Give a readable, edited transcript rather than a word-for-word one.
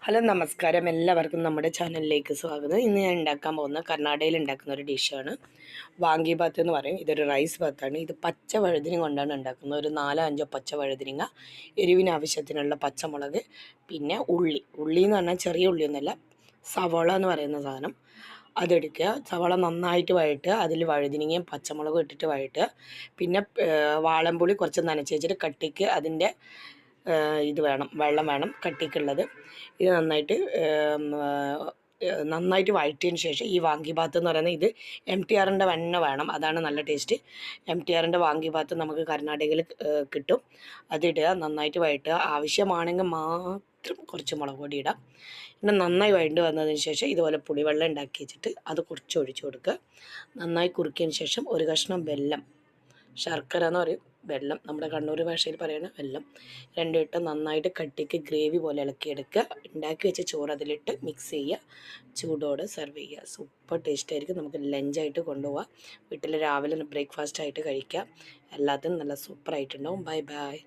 Hello നമസ്കാരം, എല്ലാവർക്കും നമ്മുടെ ചാനലിലേക്ക് സ്വാഗതം. ഇന്ന് ഞാൻ ഉണ്ടാക്കാൻ പോകുന്ന കർണാടകയിൽ ഉണ്ടാക്കുന്ന ഒരു ഡിഷാണ് വാങ്കിഭാത്ത് എന്ന് പറയും. ഇതൊരു റൈസ് ഭാത്താണ്. ഇത് പച്ച വഴുതിരിങ്ങ കൊണ്ടാണ് ഉണ്ടാക്കുന്നത്. ഒരു 4-5 പച്ച വഴുതിരിങ്ങ, എരിവിന് ആവശ്യത്തിനുള്ള പച്ചമുളക്, പിന്നെ ഉള്ളി എന്ന് പറഞ്ഞാൽ ചെറിയ ഉള്ളിയൊന്നുമല്ല, സവോള എന്ന് പറയുന്ന സാധനം അതെടുക്കുക. സവോള നന്നായിട്ട് വഴറ്റുക, അതിൽ വഴുതിരിങ്ങയും പച്ചമുളകും ഇട്ടിട്ട് വഴറ്റുക. പിന്നെ വാളൻപുളി കുറച്ച് നനച്ച് വെച്ചിട്ട് കട്ടിക്ക് അതിൻ്റെ ഇത് വേണം, വെള്ളം വേണം കട്ടിക്കുള്ളത്. ഇത് നന്നായിട്ട് വഴറ്റിയതിന് ശേഷം ഈ വാങ്കിഭാത്ത് എന്ന് പറയുന്നത് ഇത് MTRൻ്റെ വെണ്ണ വേണം, അതാണ് നല്ല ടേസ്റ്റ്. MTRൻ്റെ വാങ്കിഭാത്ത് നമുക്ക് കർണാടകയിൽ കിട്ടും. അതിടുക, നന്നായിട്ട് വഴറ്റുക. ആവശ്യമാണെങ്കിൽ മാത്രം കുറച്ച് മുളക് പൊടി ഇടാം. പിന്നെ നന്നായി വഴണ്ട് വന്നതിന് ശേഷം ഇതുപോലെ പുളിവെള്ളം ഉണ്ടാക്കി വെച്ചിട്ട് അത് കുറച്ച് ഒഴിച്ചു കൊടുക്കുക. നന്നായി കുറുക്കിയതിന് ശേഷം ഒരു കഷ്ണം വെല്ലം, ശർക്കര എന്ന് പറയും, വെള്ളം നമ്മുടെ കണ്ണൂർ ഭാഷയിൽ പറയുന്ന വെള്ളം, രണ്ടും ഇട്ട് നന്നായിട്ട് കട്ടിക്ക് ഗ്രേവി പോലെ ഇളക്കിയെടുക്കുക. ഉണ്ടാക്കി വെച്ച ചോറ് അതിലിട്ട് മിക്സ് ചെയ്യുക, ചൂടോടെ സെർവ് ചെയ്യുക. സൂപ്പർ ടേസ്റ്റ് ആയിരിക്കും. നമുക്ക് ലഞ്ചായിട്ട് കൊണ്ടുപോകാം, വീട്ടിൽ രാവിലെ ബ്രേക്ക്ഫാസ്റ്റ് ആയിട്ട് കഴിക്കാം. എല്ലാത്തിനും നല്ല സൂപ്പറായിട്ടുണ്ടാവും. Bye bye.